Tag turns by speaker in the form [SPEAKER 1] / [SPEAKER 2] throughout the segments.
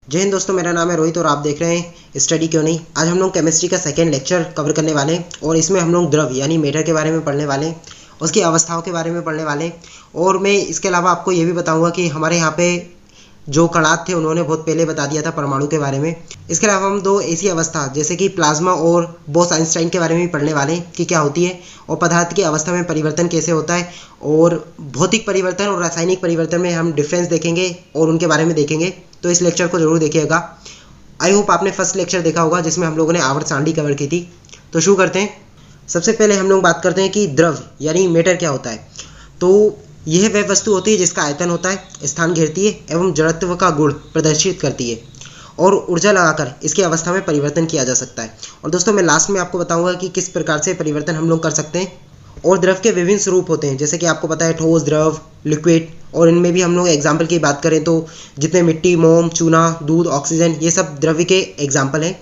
[SPEAKER 1] जय हिंद दोस्तों, मेरा नाम है रोहित और आप देख रहे हैं स्टडी क्यों नहीं। आज हम लोग केमिस्ट्री का सेकेंड लेक्चर कवर करने वाले हैं और इसमें हम लोग द्रव यानी मैटर के बारे में पढ़ने वाले हैं, उसकी अवस्थाओं के बारे में पढ़ने वाले हैं। और मैं इसके अलावा आपको ये भी बताऊंगा कि हमारे यहाँ पे जो कणाद थे उन्होंने बहुत पहले बता दिया था परमाणु के बारे में। इसके अलावा हम दो ऐसी अवस्था जैसे कि प्लाज्मा और बोस-आइंस्टाइन के बारे में भी पढ़ने वाले हैं कि क्या होती है और पदार्थ की अवस्था में परिवर्तन कैसे होता है, और भौतिक परिवर्तन और रासायनिक परिवर्तन में हम डिफरेंस देखेंगे और उनके बारे में देखेंगे। तो इस लेक्चर को जरूर देखिएगा। आई होप आपने फर्स्ट लेक्चर देखा होगा जिसमें हम लोगों ने आवर्त सारणी कवर की थी। तो शुरू करते हैं। सबसे पहले हम लोग बात करते हैं कि द्रव यानी मैटर क्या होता है। तो यह वह वस्तु होती है जिसका आयतन होता है, स्थान घेरती है एवं जड़त्व का गुण प्रदर्शित करती है और ऊर्जा लगाकर इसकी अवस्था में परिवर्तन किया जा सकता है। और दोस्तों मैं लास्ट में आपको बताऊंगा कि किस प्रकार से परिवर्तन हम लोग कर सकते हैं। और द्रव के विभिन्न स्वरूप होते हैं जैसे कि आपको पता है ठोस, द्रव, लिक्विड, और इनमें भी हम लोग एग्जाम्पल की बात करें तो जितने मिट्टी, मोम, चूना, दूध, ऑक्सीजन, ये सब द्रव्य के एग्जाम्पल हैं।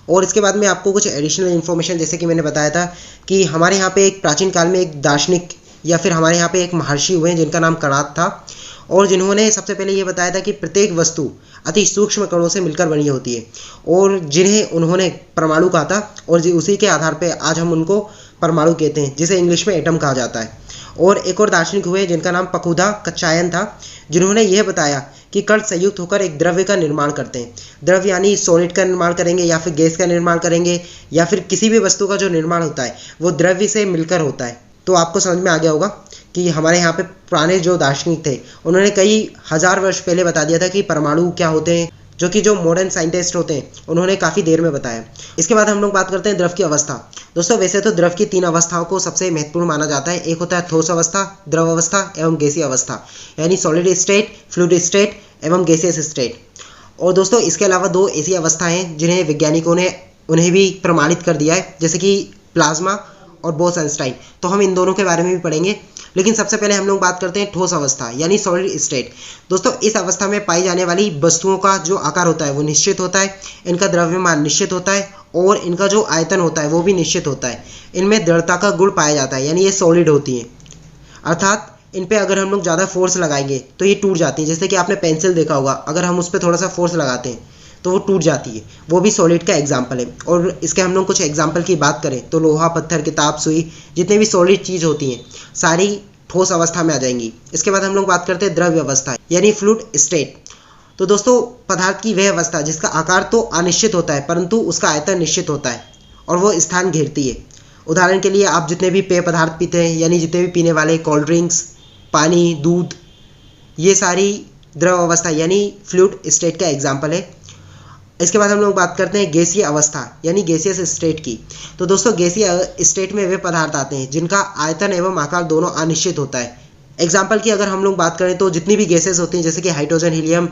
[SPEAKER 1] और इसके बाद में आपको कुछ एडिशनल इन्फॉर्मेशन, जैसे कि मैंने बताया था कि हमारे यहाँ पे एक प्राचीन काल में एक दार्शनिक या फिर हमारे यहाँ पे एक महर्षि हुए हैं जिनका नाम कणाद था, और जिन्होंने सबसे पहले ये बताया था कि प्रत्येक वस्तु अति सूक्ष्म कणों से मिलकर बनी होती है और जिन्हें उन्होंने परमाणु कहा था। और उसी के आधार पे आज हम उनको परमाणु कहते हैं, जिसे इंग्लिश में एटम कहा जाता है। और एक और दार्शनिक हुए जिनका नाम पकुधा कच्चायन था, जिन्होंने यह बताया कि कण संयुक्त होकर एक द्रव्य का निर्माण करते हैं। द्रव्य यानी सॉलिड का निर्माण करेंगे या फिर गैस का निर्माण करेंगे या फिर किसी भी वस्तु का जो निर्माण होता है वो द्रव्य से मिलकर होता है। तो आपको समझ में आ गया होगा कि हमारे यहाँ पे पुराने जो दार्शनिक थे उन्होंने कई हजार वर्ष पहले बता दिया था कि परमाणु क्या होते हैं, जो कि जो मॉडर्न साइंटिस्ट होते हैं उन्होंने काफ़ी देर में बताया। इसके बाद हम लोग बात करते हैं द्रव की अवस्था। दोस्तों वैसे तो द्रव की तीन अवस्थाओं को सबसे महत्वपूर्ण माना जाता है। एक होता है ठोस अवस्था, द्रव अवस्था एवं गैसीय अवस्था, यानी सॉलिड स्टेट, फ्लूइड स्टेट एवं गैसियस स्टेट। और दोस्तों इसके अलावा दो ऐसी अवस्थाएं हैं जिन्हें वैज्ञानिकों ने उन्हें भी प्रमाणित कर दिया है, जैसे कि प्लाज्मा और बोस-आइंस्टाइन। तो हम इन दोनों के बारे में भी पढ़ेंगे, लेकिन सबसे पहले हम लोग बात करते हैं ठोस अवस्था यानी सॉलिड स्टेट। दोस्तों इस अवस्था में पाई जाने वाली वस्तुओं का जो आकार होता है वो निश्चित होता है, इनका द्रव्यमान निश्चित होता है और इनका जो आयतन होता है वो भी निश्चित होता है। इनमें दृढ़ता का गुण पाया जाता है, यानी ये सॉलिड होती हैं, अर्थात इन पे अगर हम लोग ज़्यादा फोर्स लगाएंगे तो ये टूट जाती है। जैसे कि आपने पेंसिल देखा होगा, अगर हम उस पर थोड़ा सा फोर्स लगाते हैं तो वो टूट जाती है, वो भी सॉलिड का एग्जाम्पल है। और इसके हम लोग कुछ एग्जाम्पल की बात करें तो लोहा, पत्थर, किताब, सुई, जितने भी सॉलिड चीज़ होती हैं सारी ठोस अवस्था में आ जाएंगी। इसके बाद हम लोग बात करते हैं द्रव्य अवस्था यानी फ्लूइड स्टेट। तो दोस्तों पदार्थ की वह अवस्था जिसका आकार तो अनिश्चित होता है परंतु उसका आयतन निश्चित होता है और वो स्थान घेरती है। उदाहरण के लिए आप जितने भी पेय पदार्थ पीते हैं, यानी जितने भी पीने वाले कोल्ड ड्रिंक्स, पानी, दूध, ये सारी द्रव अवस्था यानी फ्लूइड स्टेट का एग्जाम्पल है। इसके बाद हम लोग बात करते हैं गैसीय अवस्था यानी गैसियस स्टेट की। तो दोस्तों गैसीय स्टेट में वे पदार्थ आते हैं जिनका आयतन एवं आकार दोनों अनिश्चित होता है। एग्जाम्पल की अगर हम लोग बात करें तो जितनी भी गैसेस होती हैं जैसे कि hydrogen, helium,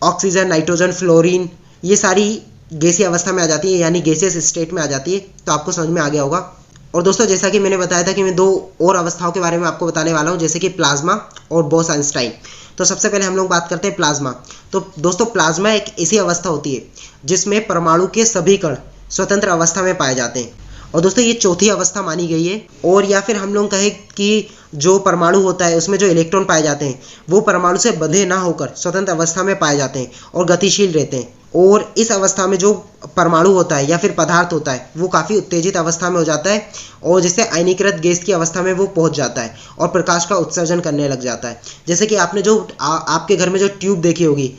[SPEAKER 1] oxygen, nitrogen, fluorine, ये सारी गैसीय अवस्था में आ जाती है यानी गैसियस स्टेट में आ जाती है। तो आपको समझ में आ गया होगा। और दोस्तों जैसा कि मैंने बताया था कि मैं दो और अवस्थाओं के बारे में आपको बताने वाला हूँ, जैसे कि प्लाज्मा और बोस-आइंस्टाइन। तो सबसे पहले हम लोग बात करते हैं प्लाज्मा। तो दोस्तों प्लाज्मा एक ऐसी अवस्था होती है जिसमें परमाणु के सभी कण स्वतंत्र अवस्था में पाए जाते हैं। और दोस्तों ये चौथी अवस्था मानी गई है। और या फिर हम लोग कहें कि जो परमाणु होता है उसमें जो इलेक्ट्रॉन पाए जाते हैं वो परमाणु से बंधे ना होकर स्वतंत्र अवस्था में पाए जाते हैं और गतिशील रहते हैं। और इस अवस्था में जो परमाणु होता है या फिर पदार्थ होता है वो काफ़ी उत्तेजित अवस्था में हो जाता है और जिससे आयनीकृत गैस की अवस्था में वो पहुंच जाता है और प्रकाश का उत्सर्जन करने लग जाता है। जैसे कि आपने जो आपके घर में जो ट्यूब देखी होगी,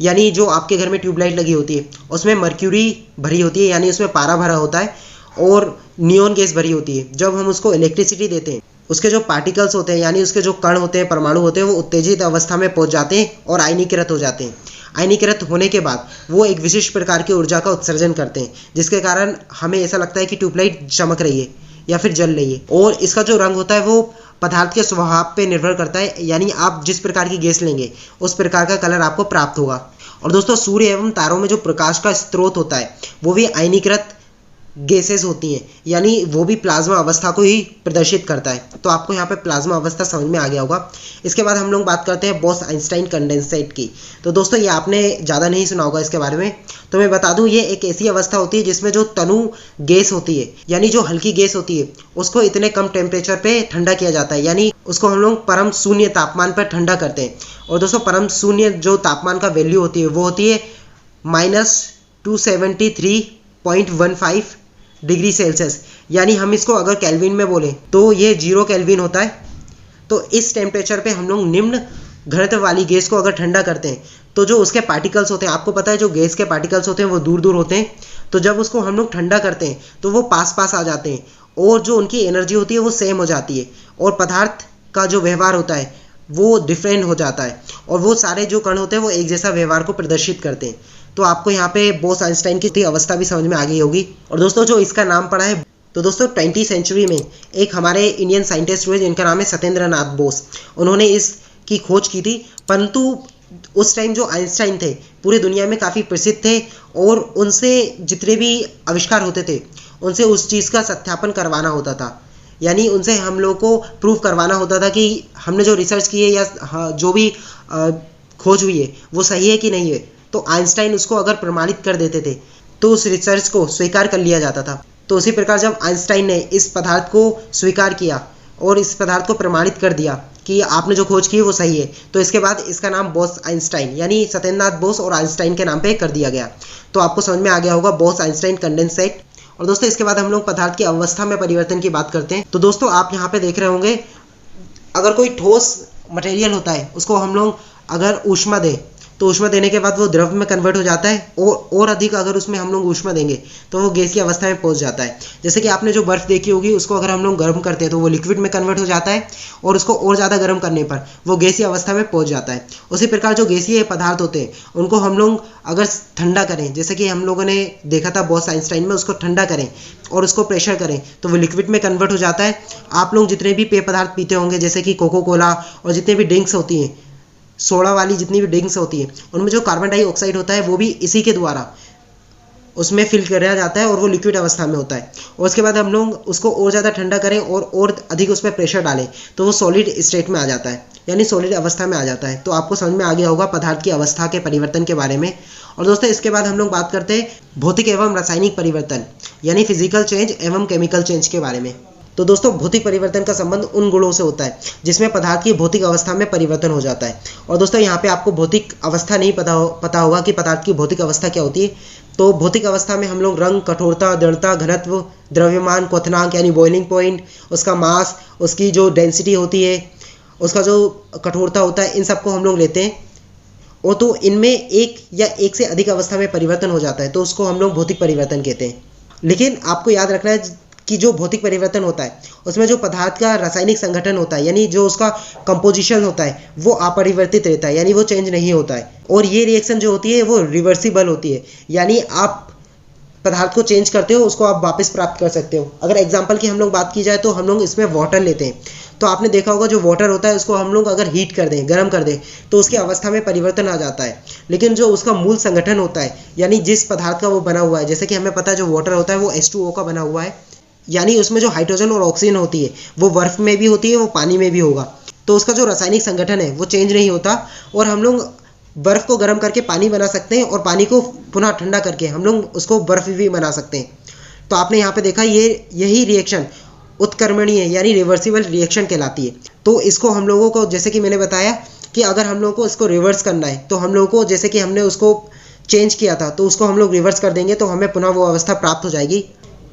[SPEAKER 1] यानी जो आपके घर में ट्यूबलाइट लगी होती है उसमें मर्क्यूरी भरी होती है, यानी उसमें पारा भरा होता है और नियोन गैस भरी होती है। जब हम उसको इलेक्ट्रिसिटी देते हैं उसके जो पार्टिकल्स होते हैं यानी उसके जो कण होते हैं, परमाणु होते हैं, वो उत्तेजित अवस्था में पहुंच जाते हैं और आयनीकृत हो जाते हैं। आयनीकृत होने के बाद वो एक विशिष्ट प्रकार की ऊर्जा का उत्सर्जन करते हैं जिसके कारण हमें ऐसा लगता है कि ट्यूबलाइट चमक रही है या फिर जल रही है। और इसका जो रंग होता है वो पदार्थ के स्वभाव पे निर्भर करता है, यानी आप जिस प्रकार की गैस लेंगे उस प्रकार का कलर आपको प्राप्त होगा। और दोस्तों सूर्य एवं तारों में जो प्रकाश का स्रोत होता है वो भी आयनीकृत गैसेस होती हैं, यानी वो भी प्लाज्मा अवस्था को ही प्रदर्शित करता है। तो आपको यहाँ पे प्लाज्मा अवस्था समझ में आ गया होगा। इसके बाद हम लोग बात करते हैं बोस-आइंस्टाइन कंडेंसेट की। तो दोस्तों ये आपने ज़्यादा नहीं सुना होगा इसके बारे में। तो मैं बता दूं, ये एक ऐसी अवस्था होती है जिसमें जो तनु गैस होती है, यानी जो हल्की गैस होती है, उसको इतने कम टेम्परेचर पे ठंडा किया जाता है, यानी उसको हम लोग परम शून्य तापमान पर ठंडा करते हैं। और दोस्तों परम शून्य जो तापमान का वैल्यू होती है वो होती है -273.15 डिग्री सेल्सियस, यानी हम इसको अगर केल्विन में बोले तो ये 0 केल्विन होता है। तो इस टेम्परेचर पे हम लोग निम्न घनत्व वाली गैस को अगर ठंडा करते हैं तो जो उसके पार्टिकल्स होते हैं, आपको पता है जो गैस के पार्टिकल्स होते हैं वो दूर दूर होते हैं, तो जब उसको हम लोग ठंडा करते हैं तो वो पास पास आ जाते हैं और जो उनकी एनर्जी होती है वो सेम हो जाती है और पदार्थ का जो व्यवहार होता है वो डिफरेंट हो जाता है और वो सारे जो कण होते हैं वो एक जैसा व्यवहार को प्रदर्शित करते हैं। तो आपको यहाँ पे बोस आइंस्टाइन की अवस्था भी समझ में आ गई होगी। और दोस्तों जो इसका नाम पड़ा है, तो दोस्तों 20वीं सेंचुरी में एक हमारे इंडियन साइंटिस्ट हुए जिनका नाम है सत्येंद्र नाथ बोस, उन्होंने इसकी खोज की थी। परंतु उस टाइम जो आइंस्टाइन थे पूरी दुनिया में काफ़ी प्रसिद्ध थे और उनसे जितने भी आविष्कार होते थे उनसे उस चीज़ का सत्यापन करवाना होता था, यानी उनसे हम लोग को प्रूव करवाना होता था कि हमने जो रिसर्च की है या जो भी खोज हुई है वो सही है कि नहीं है। तो आइंस्टाइन उसको अगर प्रमाणित कर देते थे तो उस रिसर्च को स्वीकार कर लिया जाता था। तो उसी प्रकार जब आइंस्टाइन ने इस पदार्थ को स्वीकार किया और इस पदार्थ को प्रमाणित कर दिया कि आपने जो खोज की है वो सही है, तो इसके बाद इसका नाम बोस आइंस्टाइन यानी सत्येंद्र नाथ बोस और आइंस्टाइन के नाम पे कर दिया गया। तो आपको समझ में आ गया होगा बोस आइंस्टाइन कंडेंसेट। और दोस्तों इसके बाद हम लोग पदार्थ की अवस्था में परिवर्तन की बात करते हैं। तो दोस्तों आप यहाँ पे देख रहे होंगे, अगर कोई ठोस मटेरियल होता है उसको हम लोग अगर ऊष्मा दें तो ऊष्मा देने के बाद वो द्रव में कन्वर्ट हो जाता है और अधिक अगर उसमें हम लोग ऊष्मा देंगे तो वो गैस की अवस्था में पहुंच जाता है। जैसे कि आपने जो बर्फ़ देखी होगी उसको अगर हम लोग गर्म करते हैं तो वो लिक्विड में कन्वर्ट हो जाता है और उसको और ज़्यादा गर्म करने पर वो गैसीय अवस्था में पहुंच जाता है। उसी प्रकार जो गैसीय पदार्थ होते हैं उनको हम लोग अगर ठंडा करें, जैसे कि हम लोगों ने देखा था बोस आइंस्टाइन में, उसको ठंडा करें और उसको प्रेशर करें तो वो लिक्विड में कन्वर्ट हो जाता है। आप लोग जितने भी पेय पदार्थ पीते होंगे जैसे कि कोको कोला और जितने भी ड्रिंक्स होती हैं, सोडा वाली जितनी भी ड्रिंक्स होती है, उनमें जो कार्बन डाइऑक्साइड होता है वो भी इसी के द्वारा उसमें फिल किया जाता है और वो लिक्विड अवस्था में होता है। और उसके बाद हम लोग उसको और ज़्यादा ठंडा करें और अधिक उस पर प्रेशर डालें तो वो सॉलिड स्टेट में आ जाता है, यानी सॉलिड अवस्था में आ जाता है। तो आपको समझ में आ गया होगा पदार्थ की अवस्था के परिवर्तन के बारे में। और दोस्तों इसके बाद हम लोग बात करते हैं भौतिक एवं रासायनिक परिवर्तन यानी फिजिकल चेंज एवं केमिकल चेंज के बारे में। तो दोस्तों भौतिक परिवर्तन का संबंध उन गुणों से होता है जिसमें पदार्थ की भौतिक अवस्था में परिवर्तन हो जाता है। और दोस्तों यहाँ पे आपको भौतिक अवस्था नहीं पता होगा कि पदार्थ की भौतिक अवस्था क्या होती है। तो भौतिक अवस्था में हम लोग रंग, कठोरता, दृढ़ता, घनत्व, द्रव्यमान, क्वथनांक यानी बॉइलिंग पॉइंट, उसका मास, उसकी जो डेंसिटी होती है, उसका जो कठोरता होता है, इन सबको हम लोग लेते हैं। और तो इनमें एक या एक से अधिक अवस्था में परिवर्तन हो जाता है तो उसको हम लोग भौतिक परिवर्तन कहते हैं। लेकिन आपको याद रखना है कि जो भौतिक परिवर्तन होता है उसमें जो पदार्थ का रासायनिक संगठन होता है यानी जो उसका कंपोजिशन होता है वो अपरिवर्तित रहता है, यानी वो चेंज नहीं होता है। और ये रिएक्शन जो होती है वो रिवर्सिबल होती है, यानी आप पदार्थ को चेंज करते हो उसको आप वापस प्राप्त कर सकते हो। अगर एग्जांपल की हम लोग बात की जाए तो हम लोग इसमें वाटर लेते हैं, तो आपने देखा होगा जो वाटर होता है उसको हम लोग अगर हीट कर दें, गर्म कर दें तो उसकी अवस्था में परिवर्तन आ जाता है। लेकिन जो उसका मूल संगठन होता है यानी जिस पदार्थ का वो बना हुआ है, जैसे कि हमें पता है जो वाटर होता है वो H2O का बना हुआ है, यानी उसमें जो हाइड्रोजन और ऑक्सीजन होती है वो बर्फ में भी होती है, वो पानी में भी होगा। तो उसका जो रासायनिक संगठन है वो चेंज नहीं होता और हम लोग बर्फ़ को गर्म करके पानी बना सकते हैं और पानी को पुनः ठंडा करके हम लोग उसको बर्फ़ भी बना सकते हैं। तो आपने यहाँ पे देखा यही रिएक्शन उत्क्रमणीय यानी रिवर्सिबल रिएक्शन कहलाती है। तो इसको हम लोगों को, जैसे कि मैंने बताया कि अगर हम लोगों को इसको रिवर्स करना है तो हम लोगों को, जैसे कि हमने उसको चेंज किया था तो उसको हम लोग रिवर्स कर देंगे तो हमें पुनः वो अवस्था प्राप्त हो जाएगी।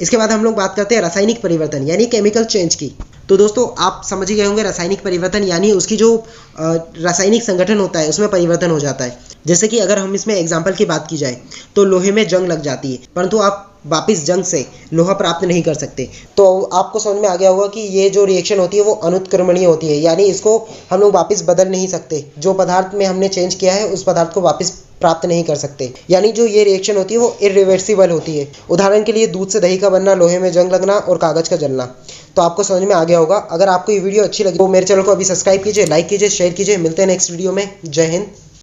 [SPEAKER 1] इसके बाद हम लोग बात करते हैं रासायनिक परिवर्तन यानी केमिकल चेंज की। तो दोस्तों आप समझ ही गए होंगे रासायनिक परिवर्तन यानी उसकी जो रासायनिक संगठन होता है उसमें परिवर्तन हो जाता है। जैसे कि अगर हम इसमें एग्जांपल की बात की जाए तो लोहे में जंग लग जाती है परंतु आप वापस जंग से लोहा प्राप्त नहीं कर सकते। तो आपको समझ में आ गया होगा कि ये जो रिएक्शन होती है वो अनुत्क्रमणीय होती है, यानी इसको हम लोग वापस बदल नहीं सकते। जो पदार्थ में हमने चेंज किया है उस पदार्थ को वापस प्राप्त नहीं कर सकते, यानी जो ये रिएक्शन होती है वो इरिवर्सिबल होती है। उदाहरण के लिए दूध से दही का बनना, लोहे में जंग लगना और कागज का जलना। तो आपको समझ में आ गया होगा। अगर आपको ये वीडियो अच्छी लगी तो मेरे चैनल को अभी सब्सक्राइब कीजिए, लाइक कीजिए, शेयर कीजिए। मिलते हैं नेक्स्ट वीडियो में। जय हिंद।